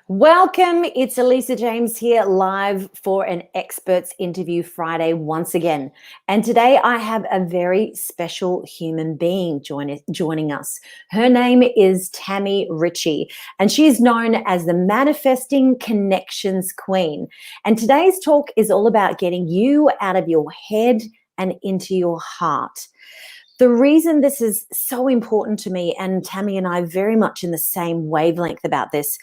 Welcome. It's Elisa James here, live for an Experts Interview Friday once again. And today I have a very special human being joining us. Her name is Tammy Ritchie, and she is known as the Manifesting Connections Queen. And today's talk is all about getting you out of your head and into your heart. The reason this is so important to me, and Tammy and I are very much in the same wavelength about this,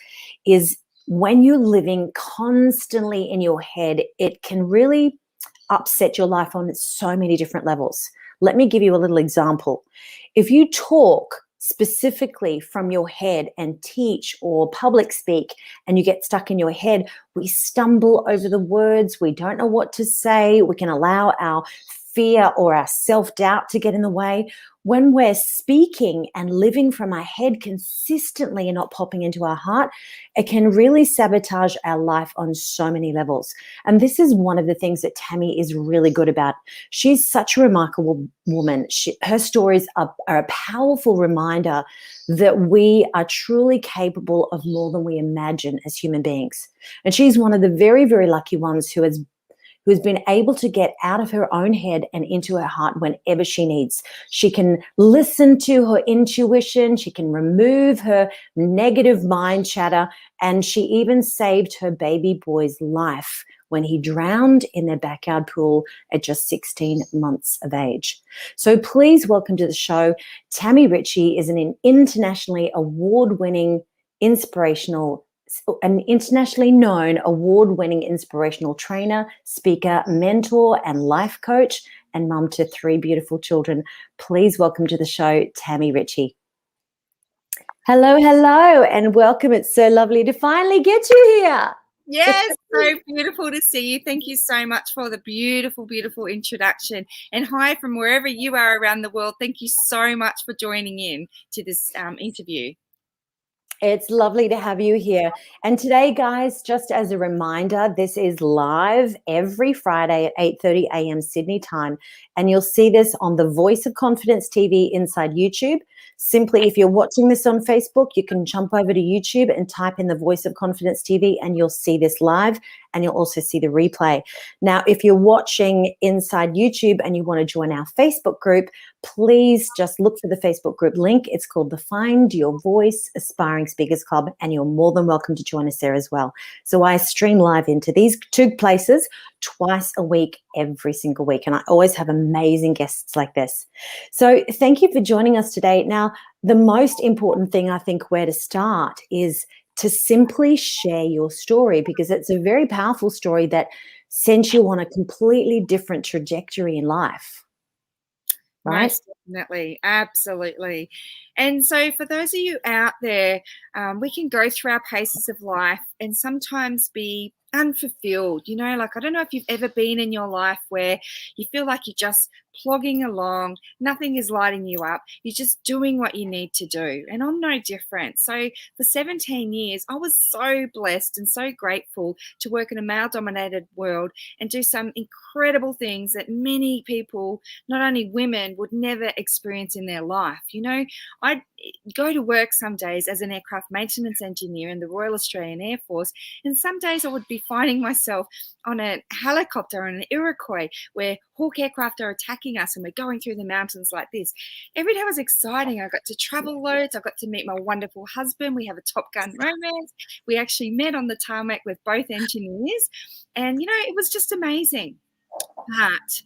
is when you're living constantly in your head, it can really upset your life on so many different levels. Let me give you a little example. If you talk specifically from your head and teach or public speak and you get stuck in your head, we stumble over the words, we don't know what to say, we can allow our fear or our self-doubt to get in the way. When we're speaking and living from our head consistently and not popping into our heart, it can really sabotage our life on so many levels. And this is one of the things that Tammy is really good about. She's such a remarkable woman. Her stories are a powerful reminder that we are truly capable of more than we imagine as human beings. And she's one of the very, very lucky ones who's been able to get out of her own head and into her heart whenever she needs. She can listen to her intuition, she can remove her negative mind chatter, and she even saved her baby boy's life when he drowned in their backyard pool at just 16 months of age. So please welcome to the show, Tammy Ritchie is an internationally award-winning an internationally known award-winning inspirational trainer, speaker, mentor, and life coach, and mum to 3 beautiful children. Please welcome to the show, Tammy Ritchie. Hello, and welcome. It's so lovely to finally get you here. Yes, so beautiful to see you. Thank you so much for the beautiful, beautiful introduction. And hi from wherever you are around the world. Thank you so much for joining in to this interview. It's lovely to have you here. And today, guys, just as a reminder, this is live every Friday at 8:30 a.m. Sydney time. And you'll see this on the Voice of Confidence TV inside YouTube. Simply, if you're watching this on Facebook, you can jump over to YouTube and type in the Voice of Confidence TV and you'll see this live, and you'll also see the replay. Now, if you're watching inside YouTube and you want to join our Facebook group, please just look for the Facebook group link. It's called the Find Your Voice Aspiring Speakers Club, and you're more than welcome to join us there as well. So I stream live into these 2 places twice a week, every single week, and I always have amazing guests like this. So thank you for joining us today. Now, the most important thing I think where to start is to simply share your story, because it's a very powerful story that sends you on a completely different trajectory in life. Right? Most definitely, absolutely. And so for those of you out there, we can go through our paces of life and sometimes be unfulfilled. You know, like, I don't know if you've ever been in your life where you feel like you're just plogging along, nothing is lighting you up, you're just doing what you need to do. And I'm no different. So for 17 years, I was so blessed and so grateful to work in a male-dominated world and do some incredible things that many people, not only women, would never experience in their life. You know, I'd go to work some days as an aircraft maintenance engineer in the Royal Australian Air Force, and some days I would be finding myself on a helicopter on an 𝒂𝒂𝒃 where Hawk aircraft are attacking us and we're going through the mountains like this. Every day was exciting. I got to travel loads. I got to meet my wonderful husband. We have a Top Gun romance. We actually met on the tarmac with both engineers, and you know, it was just amazing. But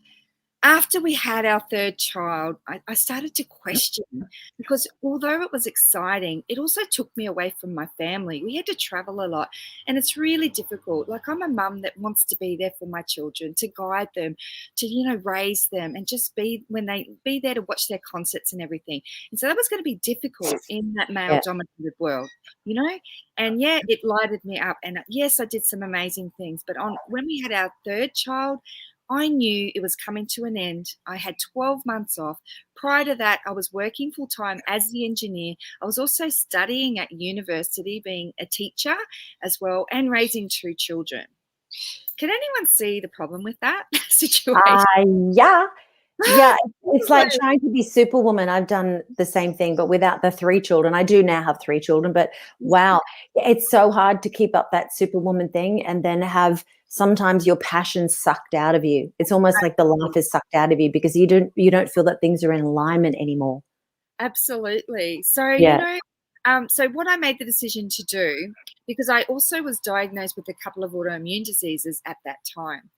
after we had our 3rd child, I started to question, because although it was exciting, it also took me away from my family. We had to travel a lot, and it's really difficult. Like, I'm a mum that wants to be there for my children, to guide them, to, you know, raise them, and just be there to watch their concerts and everything. And so that was going to be difficult in that male-dominated world, you know? And yeah, it lighted me up. And yes, I did some amazing things. But when we had our 3rd child, I knew it was coming to an end. I had 12 months off. Prior to that, I was working full-time as the engineer. I was also studying at university, being a teacher as well, and raising 2 children. Can anyone see the problem with that situation? Yeah. Yeah, it's like trying to be Superwoman. I've done the same thing, but without the 3 children. I do now have 3 children, but wow, it's so hard to keep up that Superwoman thing and then have sometimes your passion sucked out of you. It's almost like the life is sucked out of you because you don't feel that things are in alignment anymore. Absolutely. So, Yeah. so what I made the decision to do, because I also was diagnosed with a couple of autoimmune diseases at that time.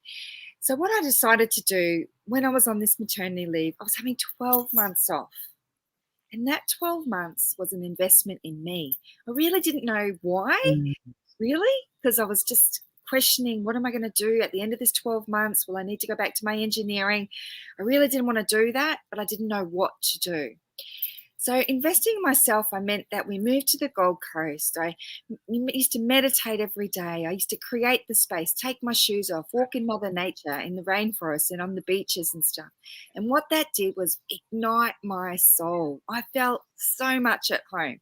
So what I decided to do when I was on this maternity leave, I was having 12 months off. And that 12 months was an investment in me. I really didn't know why, Mm. really, because I was just questioning, what am I going to do at the end of this 12 months? Will I need to go back to my engineering? I really didn't want to do that, but I didn't know what to do. So investing in myself, I meant that we moved to the Gold Coast. I used to meditate every day. I used to create the space, take my shoes off, walk in Mother Nature, in the rainforest and on the beaches and stuff. And what that did was ignite my soul. I felt so much at home.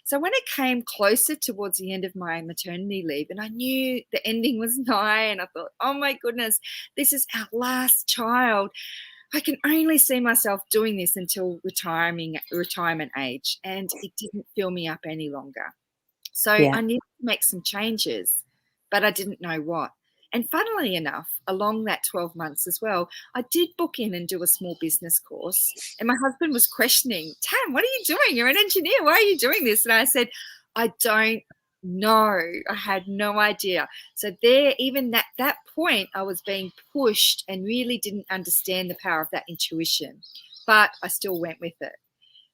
So when it came closer towards the end of my maternity leave, and I knew the ending was nigh, and I thought, oh my goodness, this is our last child. I can only see myself doing this until retirement age, and it didn't fill me up any longer. So Yeah. I needed to make some changes, but I didn't know what. And funnily enough, along that 12 months as well, I did book in and do a small business course. And my husband was questioning, Tam, what are you doing? You're an engineer. Why are you doing this? And I said, I don't know. I had no idea. So there, even at that point, I was being pushed and really didn't understand the power of that intuition. But I still went with it.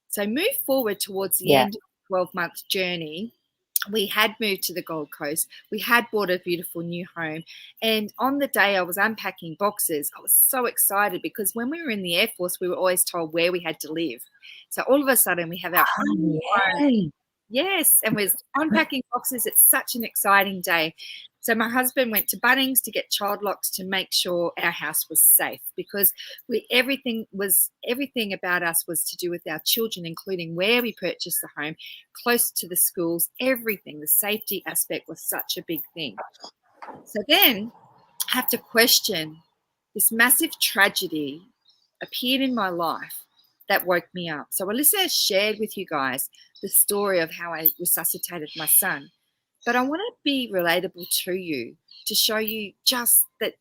So move forward towards the Yeah. end of the 12-month journey. We had moved to the Gold Coast. We had bought a beautiful new home. And on the day I was unpacking boxes, I was so excited because when we were in the Air Force, we were always told where we had to live. So all of a sudden we have our own home. Yeah. Yes, and we're unpacking boxes. It's such an exciting day. So my husband went to Bunnings to get child locks to make sure our house was safe because everything about us was to do with our children, including where we purchased the home, close to the schools, everything. The safety aspect was such a big thing. So then I have to question this massive tragedy appeared in my life that woke me up. So Elisa has shared with you guys the story of how I resuscitated my son. But I want to be relatable to you to show you just that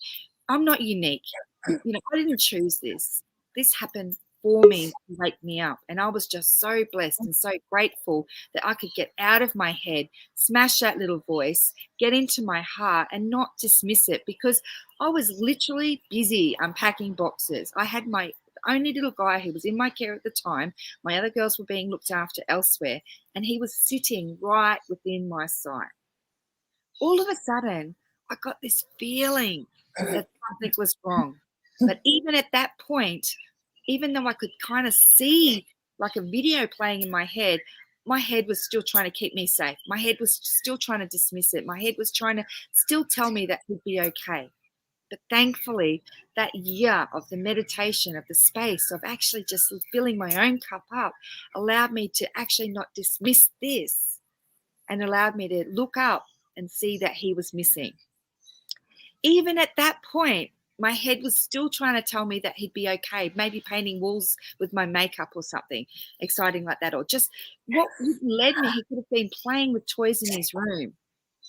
I'm not unique. I didn't choose this. This happened for me to wake me up. And I was just so blessed and so grateful that I could get out of my head, smash that little voice, get into my heart and not dismiss it because I was literally busy unpacking boxes. I had my only little guy who was in my care at the time. My other girls were being looked after elsewhere, and he was sitting right within my sight. All of a sudden, I got this feeling that something was wrong. But even at that point, even though I could kind of see like a video playing in my head was still trying to keep me safe. My head was still trying to dismiss it. My head was trying to still tell me that he'd be okay. But thankfully, that year of the meditation, of the space, of actually just filling my own cup up, allowed me to actually not dismiss this and allowed me to look up and see that he was missing. Even at that point, my head was still trying to tell me that he'd be okay, maybe painting walls with my makeup or something exciting like that, or just what led me. He could have been playing with toys in his room.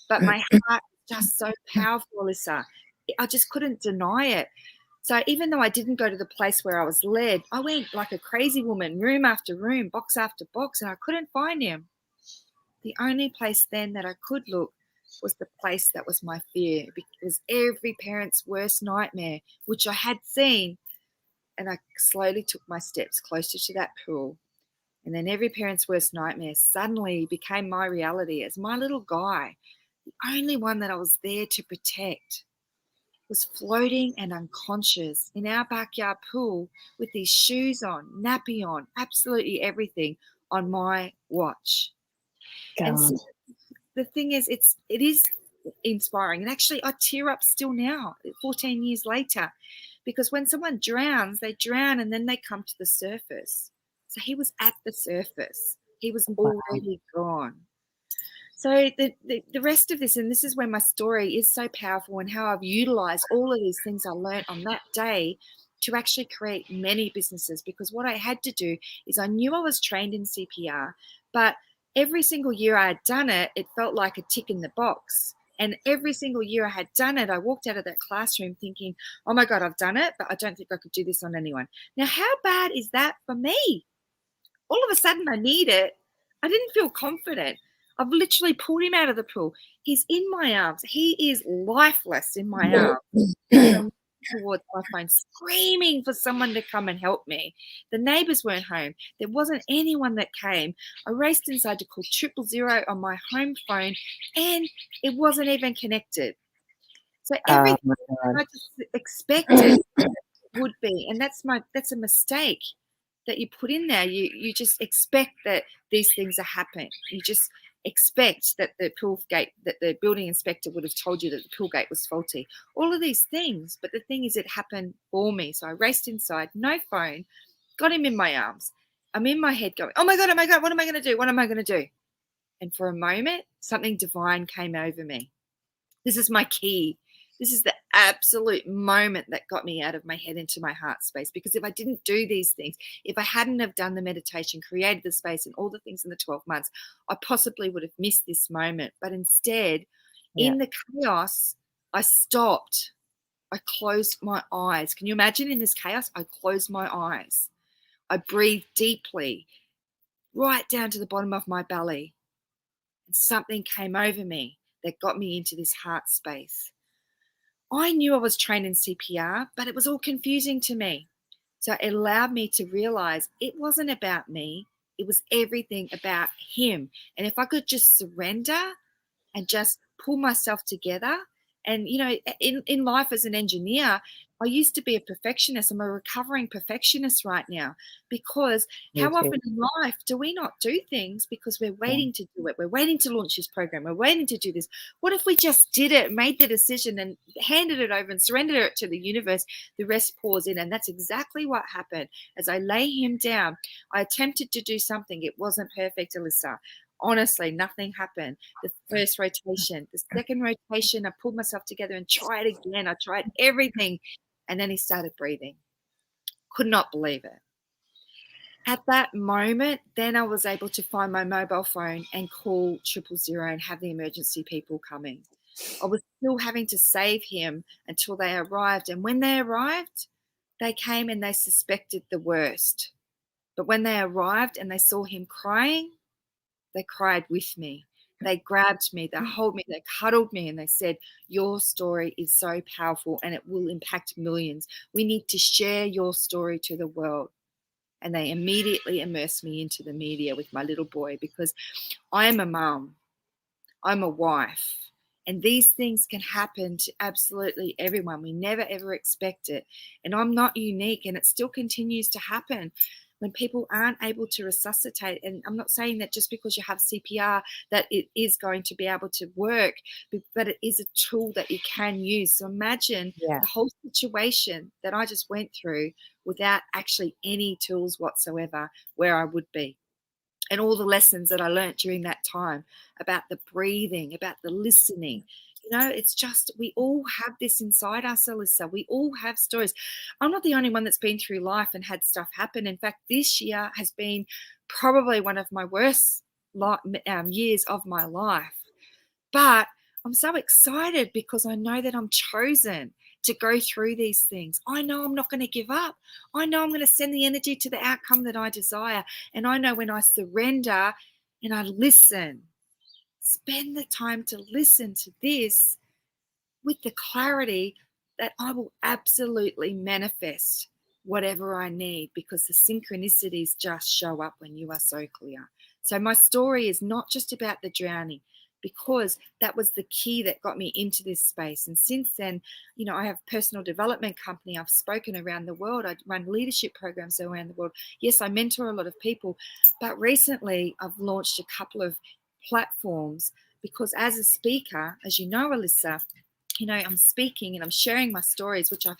But my heart was just so powerful, Elisa. I just couldn't deny it. So even though I didn't go to the place where I was led, I went like a crazy woman, room after room, box after box, and I couldn't find him. The only place then that I could look was the place that was my fear, because every parent's worst nightmare, which I had seen, and I slowly took my steps closer to that pool. And then every parent's worst nightmare suddenly became my reality as my little guy, the only one that I was there to protect, was floating and unconscious in our backyard pool with his shoes on, nappy on, absolutely everything on my watch. And God. so the thing is, it is inspiring. And actually, I tear up still now, 14 years later, because when someone drowns, they drown and then they come to the surface. So he was at the surface. He was already gone. So the rest of this, and this is where my story is so powerful and how I've utilized all of these things I learned on that day to actually create many businesses, because what I had to do is I knew I was trained in CPR, but every single year I had done it, it felt like a tick in the box. And every single year I had done it, I walked out of that classroom thinking, oh my God, I've done it, but I don't think I could do this on anyone. Now, how bad is that for me? All of a sudden I need it. I didn't feel confident. I've literally pulled him out of the pool. He's in my arms. He is lifeless in my arms. And I'm towards my phone, screaming for someone to come and help me. The neighbors weren't home. There wasn't anyone that came. I raced inside to call 000 on my home phone, and it wasn't even connected. So everything I just expected would be, and that's a mistake that you put in there. You just expect that these things are happening. You just expect that the building inspector would have told you that the pool gate was faulty. All of these things, but the thing is, it happened for me. So I raced inside, no phone, got him in my arms. I'm in my head going, oh my God, what am I going to do? What am I going to do? And for a moment, something divine came over me. This is my key. This is the absolute moment that got me out of my head into my heart space. Because if I didn't do these things, if I hadn't have done the meditation, created the space and all the things in the 12 months, I possibly would have missed this moment. But instead, in the chaos, I stopped. I closed my eyes. Can you imagine in this chaos? I closed my eyes. I breathed deeply, right down to the bottom of my belly. And something came over me that got me into this heart space. I knew I was trained in CPR, but it was all confusing to me. So it allowed me to realize it wasn't about me. It was everything about him. And if I could just surrender and just pull myself together. And, you know, in life as an engineer, I used to be a perfectionist. I'm a recovering perfectionist right now, because how often in life do we not do things because we're waiting to do it? We're waiting to launch this program. We're waiting to do this. What if we just did it, made the decision and handed it over and surrendered it to the universe? The rest pours in. And that's exactly what happened. As I lay him down, I attempted to do something. It wasn't perfect, Elisa. Honestly, nothing happened. The first rotation, the second rotation, I pulled myself together and tried again. I tried everything. And then he started breathing. Could not believe it. At that moment, then I was able to find my mobile phone and call 000 and have the emergency people coming. I was still having to save him until they arrived. And when they arrived, they came and they suspected the worst. But when they arrived and they saw him crying, they cried with me. They grabbed me, they held me, they cuddled me, and they said, your story is so powerful and it will impact millions. We need to share your story to the world. And they immediately immersed me into the media with my little boy, because I'm a mum, I'm a wife, and these things can happen to absolutely everyone. We never, ever expect it. And I'm not unique, and it still continues to happen. When people aren't able to resuscitate, and I'm not saying that just because you have CPR that it is going to be able to work, but it is a tool that you can use. So imagine the whole situation that I just went through without actually any tools whatsoever, where I would be. And all the lessons that I learned during that time about the breathing, about the listening. You know, it's just, we all have this inside us, Elisa. We all have stories. I'm not the only one that's been through life and had stuff happen. In fact, this year has been probably one of my worst years of my life. But I'm so excited because I know that I'm chosen to go through these things. I know I'm not going to give up. I know I'm going to send the energy to the outcome that I desire. And I know when I surrender and I listen, spend the time to listen to this with the clarity that I will absolutely manifest whatever I need, because the synchronicities just show up when you are so clear. So my story is not just about the drowning, because that was the key that got me into this space. And since then, you know, I have a personal development company. I've spoken around the world. I run leadership programs around the world. Yes, I mentor a lot of people, but recently I've launched a couple of platforms, because as a speaker, as you know, Elisa, you know, I'm speaking and I'm sharing my stories, which I've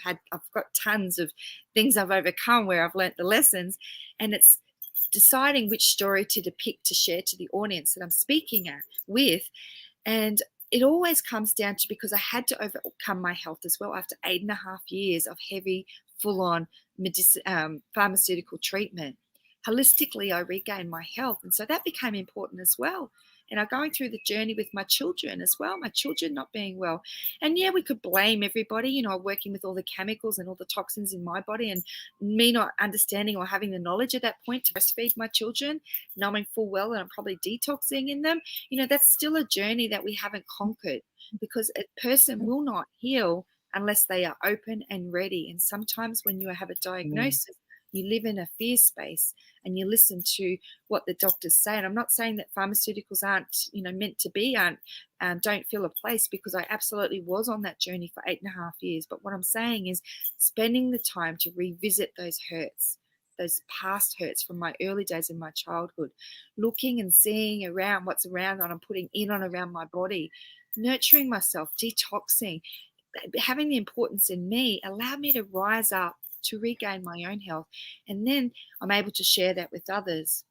got tons of things I've overcome where I've learnt the lessons, and it's deciding which story to depict, to share to the audience that I'm speaking with. And it always comes down to, because I had to overcome my health as well after 8.5 years of heavy full-on pharmaceutical treatment. Holistically, I regained my health. And so that became important as well. And I'm going through the journey with my children as well, my children not being well. And yeah, we could blame everybody, working with all the chemicals and all the toxins in my body, and me not understanding or having the knowledge at that point to breastfeed my children, knowing full well that I'm probably detoxing in them. That's still a journey that we haven't conquered, because a person will not heal unless they are open and ready. And sometimes when you have a diagnosis, you live in a fear space and you listen to what the doctors say. And I'm not saying that pharmaceuticals aren't, meant to be, don't fill a place, because I absolutely was on that journey for 8.5 years. But what I'm saying is spending the time to revisit those hurts, those past hurts from my early days in my childhood, looking and seeing around what's around that I'm putting in on around my body, nurturing myself, detoxing, having the importance in me allowed me to rise up, to regain my own health. And then I'm able to share that with others.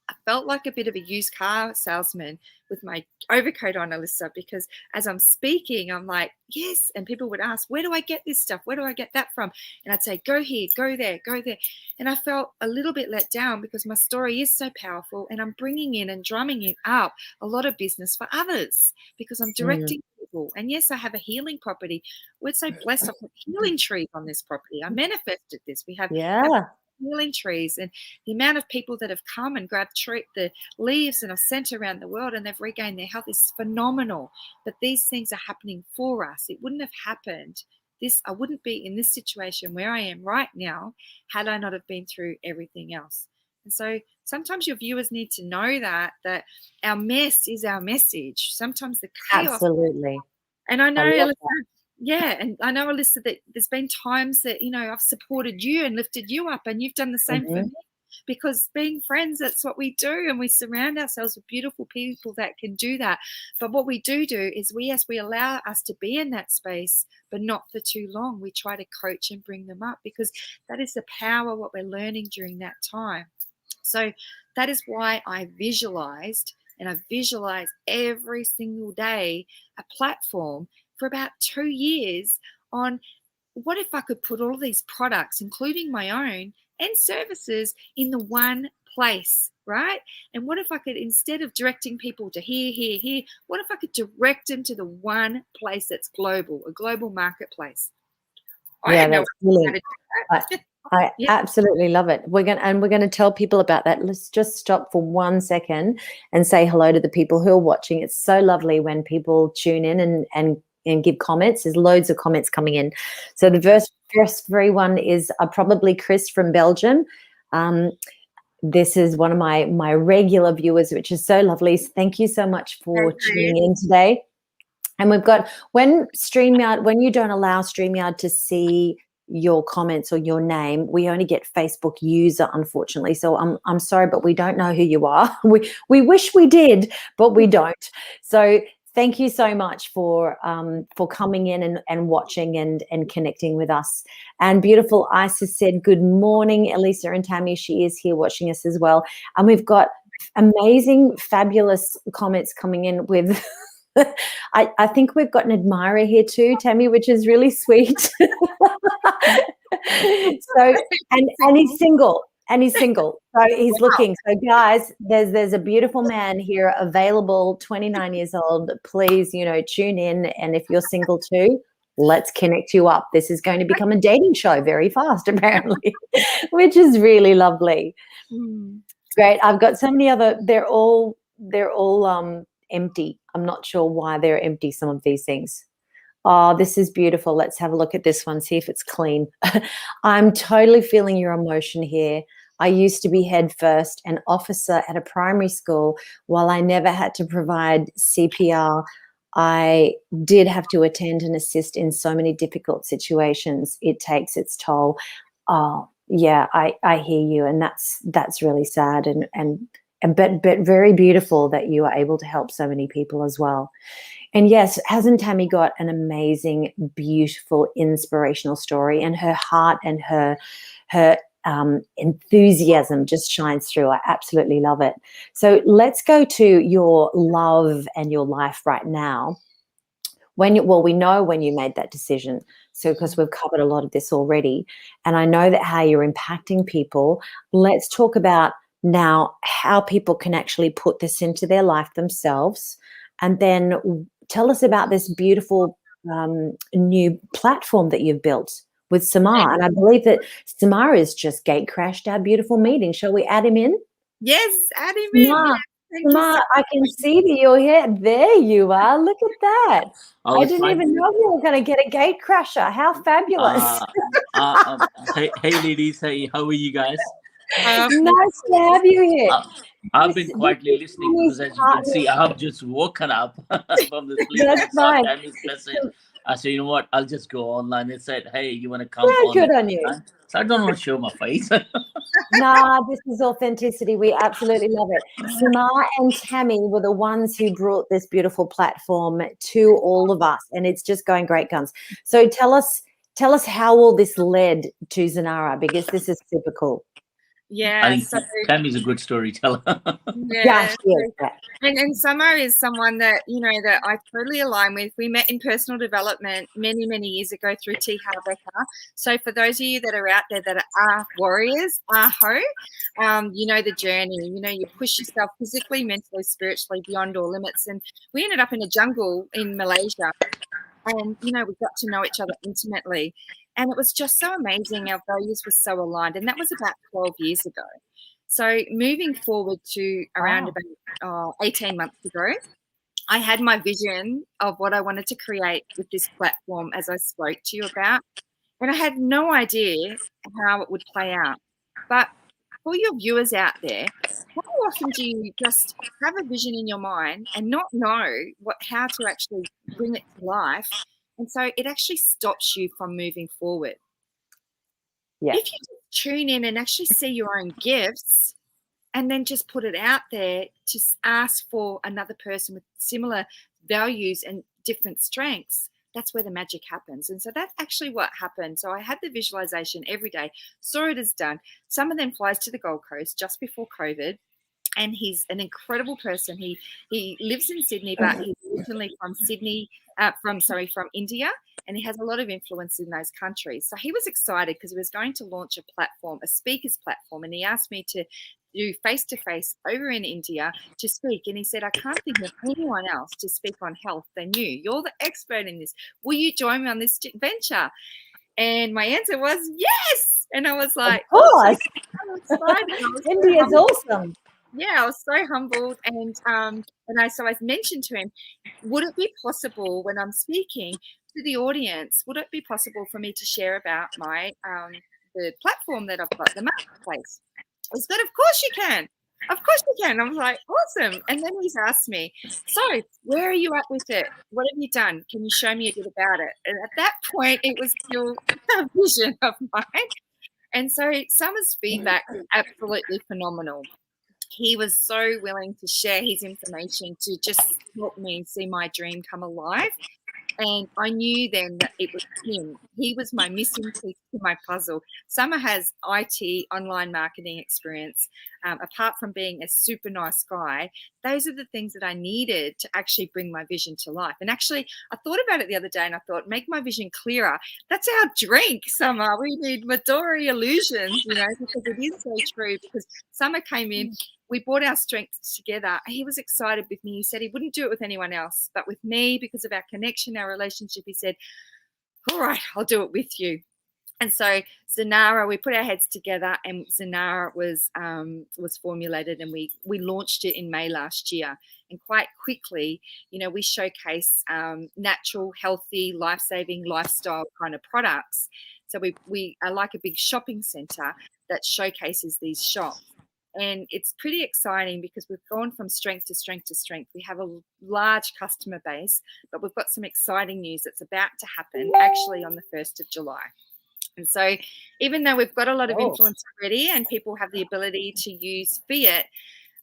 I felt like a bit of a used car salesman with my overcoat on, Elisa, because as I'm speaking, I'm like, yes. And people would ask, where do I get this stuff? Where do I get that from? And I'd say, go here, go there, go there. And I felt a little bit let down, because my story is so powerful and I'm bringing in and drumming it up a lot of business for others, because I'm directing people. And yes, I have a healing property. We're so blessed. I've got healing trees on this property. I manifested this. We have healing trees, and the amount of people that have come and grabbed the leaves and are sent around the world and they've regained their health is phenomenal. But these things are happening for us. It wouldn't have happened. I wouldn't be in this situation where I am right now had I not have been through everything else. And so sometimes your viewers need to know that our mess is our message. Sometimes the chaos. Absolutely. And I know, Elisa, and I know, Elisa, that there's been times that, I've supported you and lifted you up, and you've done the same for me, because being friends, that's what we do. And we surround ourselves with beautiful people that can do that. But what we do is as we allow us to be in that space, but not for too long, we try to coach and bring them up, because that is the power of what we're learning during that time. So that is why I visualized, and I visualize every single day, a platform for about 2 years on what if I could put all of these products, including my own and services, in the one place, right? And what if I could, instead of directing people to here, what if I could direct them to the one place that's global, a global marketplace? That's brilliant. I absolutely love it. We're going to tell people about that. Let's just stop for 1 second and say hello to the people who are watching. It's so lovely when people tune in and give comments. There's loads of comments coming in. So the first very one is probably Chris from Belgium. This is one of my regular viewers, which is so lovely. Thank you so much for tuning in today. And we've got, when you don't allow StreamYard to see your comments or your name, we only get Facebook user, unfortunately. So I'm sorry, but we don't know who you are. We wish we did, but we don't. So thank you so much for coming in and watching and connecting with us. And beautiful Isis said, good morning, Elisa and Tammy. She is here watching us as well. And we've got amazing, fabulous comments coming in with I think we've got an admirer here too, Tammy, which is really sweet. So and he's single. So he's looking. So guys, there's a beautiful man here available, 29 years old. Please, tune in. And if you're single too, let's connect you up. This is going to become a dating show very fast, apparently, which is really lovely. Great. I've got so many other, they're all empty. I'm not sure why they're empty, some of these things. Oh, this is beautiful. Let's have a look at this one, see if it's clean. I'm totally feeling your emotion here. I used to be head first an officer at a primary school. While I never had to provide CPR, I did have to attend and assist in so many difficult situations. It takes its toll. Oh, yeah, I hear you, and that's really sad but very beautiful that you are able to help so many people as well. And yes, hasn't Tammy got an amazing, beautiful, inspirational story? And her heart and her enthusiasm just shines through. I absolutely love it. So let's go to your love and your life right now. we know when you made that decision. So because we've covered a lot of this already, and I know that how you're impacting people. Let's talk about now how people can actually put this into their life themselves, and then tell us about this beautiful new platform that you've built with Samar. And I believe that Samar has just gate crashed our beautiful meeting. Shall we add him in? Yes, add him in. Samar, Thank you so I can see that you're here. There you are. Look at that. I didn't trying- even know we were going to get a gate crasher. How fabulous. Hey ladies, hey, how are you guys? Nice to have you here. I've been quietly listening because, as you can see, I have just woken up from the sleep. That's and saw fine. Tammy's message. I said, you know what? I'll just go online. It said, hey, you want to come Yeah, on? good on you. So I don't want to show my face. Nah, this is authenticity. We absolutely love it. Samar and Tammy were the ones who brought this beautiful platform to all of us, and it's just going great guns. So tell us how all this led to Zanara, because this is super cool. Yeah, I think Tammy's a good storyteller. Yeah, she is. And Summer is someone that, you know, that I totally align with. We met in personal development many, many years ago through 𝒕𝒉𝒆𝒂𝒃. So for those of you that are out there that are warriors, you know the journey. You know, you push yourself physically, mentally, spiritually beyond all limits. And we ended up in a jungle in Malaysia. And, you know, we got to know each other intimately. And it was just so amazing. Our values were so aligned. And that was about 12 years ago. So moving forward to around about 18 months ago, I had my vision of what I wanted to create with this platform, as I spoke to you about. And I had no idea how it would play out. But for your viewers out there, how often do you just have a vision in your mind and not know how to actually bring it to life? And so it actually stops you from moving forward. Yeah. If you tune in and actually see your own gifts and then just put it out there to ask for another person with similar values and different strengths, that's where the magic happens. And so that's actually what happened. So I had the visualization every day, saw it as done. Some of them flies to the Gold Coast just before COVID. And he's an incredible person. He lives in Sydney, but he's originally from from India, and he has a lot of influence in those countries. So he was excited because he was going to launch a platform, a speaker's platform, and he asked me to do face-to-face over in India to speak. And he said, I can't think of anyone else to speak on health than you. You're the expert in this. Will you join me on this venture? And my answer was yes. And I was like, of course. India's awesome. Yeah, I was so humbled, and so I mentioned to him, would it be possible when I'm speaking to the audience, would it be possible for me to share about my the platform that I've got, the marketplace? He said, of course you can. Of course you can. I was like, awesome. And then he's asked me, so where are you at with it? What have you done? Can you show me a bit about it? And at that point, it was still a vision of mine. And so Summer's feedback was absolutely phenomenal. He was so willing to share his information to just help me see my dream come alive. And I knew then that it was him. He was my missing piece to my puzzle. Summer has IT, online marketing experience. Apart from being a super nice guy, those are the things that I needed to actually bring my vision to life. And actually, I thought about it the other day and I thought, make my vision clearer. That's our drink, Summer. We need Midori illusions, you know, because it is so true. Because Summer came in, we brought our strengths together. He was excited with me. He said he wouldn't do it with anyone else, but with me, because of our connection, our relationship, he said, all right, I'll do it with you. And so Zanara, we put our heads together, and Zanara was formulated, and we launched it in May last year. And quite quickly, you know, we showcase natural, healthy, life-saving, lifestyle kind of products. So we are like a big shopping centre that showcases these shops. And it's pretty exciting because we've gone from strength to strength to strength. We have a large customer base, but we've got some exciting news that's about to happen actually on the 1st of July. And so even though we've got a lot of influence already and people have the ability to use 𝒕𝒉𝒆,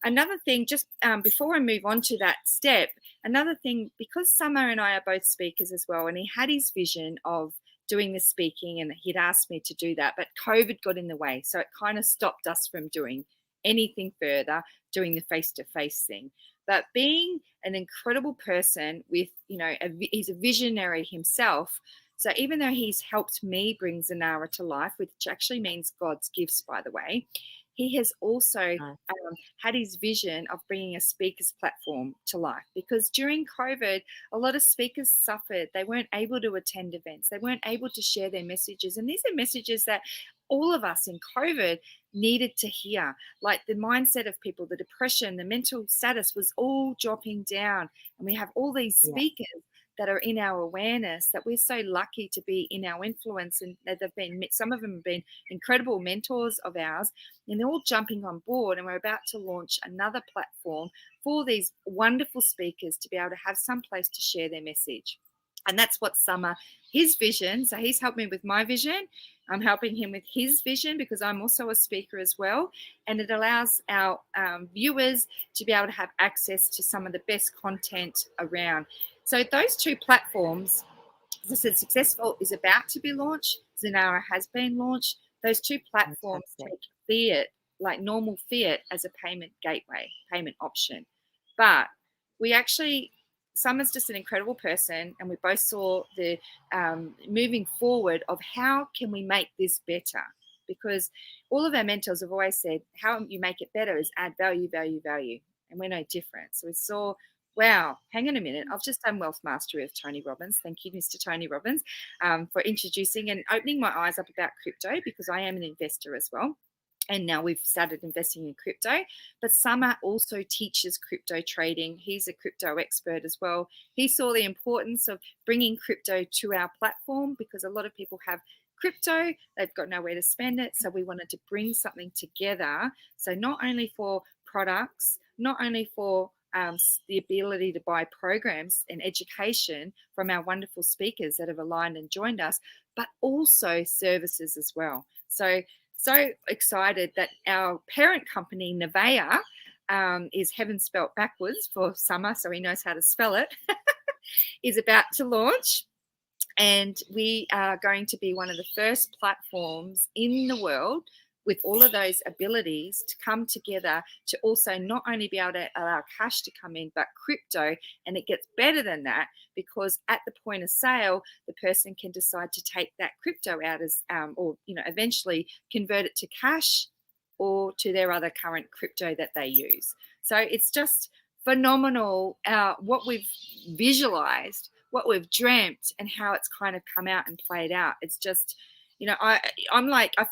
another thing, just before I move on to that step, another thing, because Summer and I are both speakers as well, and he had his vision of doing the speaking and he'd asked me to do that, but COVID got in the way. So it kind of stopped us from doing anything further, doing the face-to-face thing. But being an incredible person with, he's a visionary himself. So even though he's helped me bring 𝒂𝒃𝒃 to life, which actually means God's gifts, by the way, he has also had his vision of bringing a speakers platform to life, because during COVID, a lot of speakers suffered. They weren't able to attend events. They weren't able to share their messages. And these are messages that all of us in COVID needed to hear. Like the mindset of people, the depression, the mental status was all dropping down. And we have all these speakers that are in our awareness, that we're so lucky to be in our influence, and that some of them have been incredible mentors of ours, and they're all jumping on board. And we're about to launch another platform for these wonderful speakers to be able to have some place to share their message. And that's what his vision. So he's helped me with my vision. I'm helping him with his vision, because I'm also a speaker as well. And it allows our viewers to be able to have access to some of the best content around. So those two platforms, as I said, Successful is about to be launched. 𝒂𝒃𝒃 has been launched. Those two platforms take fiat, like normal fiat, as a payment gateway, payment option. But we actually, Summer's just an incredible person, and we both saw the moving forward of how can we make this better? Because all of our mentors have always said, how you make it better is add value, value, value. And we're no different. So we saw, wow, hang on a minute. I've just done Wealth Mastery with Tony Robbins. Thank you, Mr. Tony Robbins, for introducing and opening my eyes up about crypto, because I am an investor as well. And now we've started investing in crypto. But Summer also teaches crypto trading. He's a crypto expert as well. He saw the importance of bringing crypto to our platform, because a lot of people have crypto, they've got nowhere to spend it. So we wanted to bring something together. So not only for products, not only for the ability to buy programs and education from our wonderful speakers that have aligned and joined us, but also services as well. So excited that our parent company, 𝒕𝒉𝒆𝒏, is heaven spelt backwards for Summer, so he knows how to spell it, is about to launch. And we are going to be one of the first platforms in the world with all of those abilities to come together to also not only be able to allow cash to come in, but crypto. And it gets better than that, because at the point of sale, the person can decide to take that crypto out as, or eventually convert it to cash or to their other current crypto that they use. So it's just phenomenal what we've visualized, what we've dreamt, and how it's kind of come out and played out. It's just, I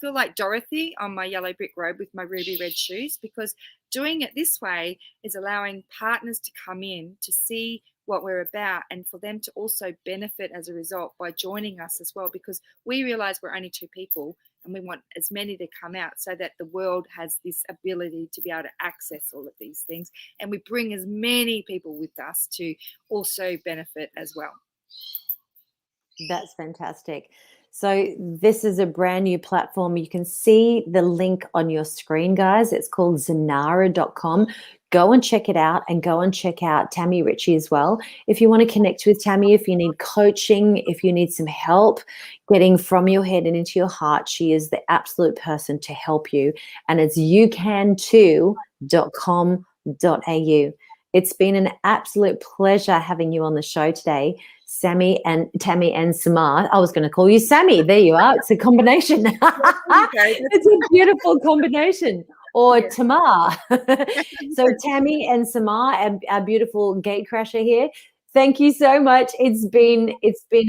feel like Dorothy on my yellow brick road with my ruby red shoes, because doing it this way is allowing partners to come in to see what we're about, and for them to also benefit as a result by joining us as well, because we realize we're only two people and we want as many to come out, so that the world has this ability to be able to access all of these things, and we bring as many people with us to also benefit as well. That's fantastic. So this is a brand new platform. You can see the link on your screen, guys. It's called 𝒂𝒃𝒃.com. Go and check it out, and go and check out Tammy Ritchie as well. If you want to connect with Tammy, if you need coaching, if you need some help getting from your head and into your heart, she is the absolute person to help you. And it's youcan2.com.au. It's been an absolute pleasure having you on the show today, Tammy and 𝒂𝒃𝒃. I was going to call you Sammy. There you are. It's a combination. It's a beautiful combination. Or Tamar. So Tammy and 𝒂𝒏, our beautiful gatecrasher here. Thank you so much. It's been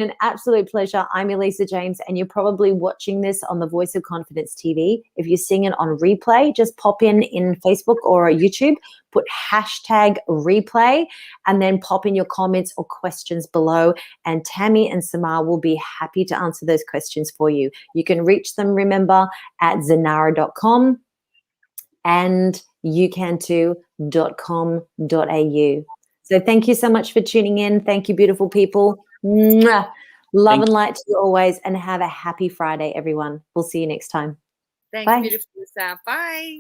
an absolute pleasure. I'm Elisa James, and you're probably watching this on the Voice of Confidence TV. If you're seeing it on replay, just pop in Facebook or YouTube, put #replay, and then pop in your comments or questions below. And Tammy and 𝒂𝒏 will be happy to answer those questions for you. You can reach them, remember, at 𝒂𝒃𝒃.com and youcan2.com.au. So thank you so much for tuning in. Thank you, beautiful people. Mwah. Love and light to you always, and have a happy Friday, everyone. We'll see you next time. Thanks, Bye. beautiful Lisa. Bye.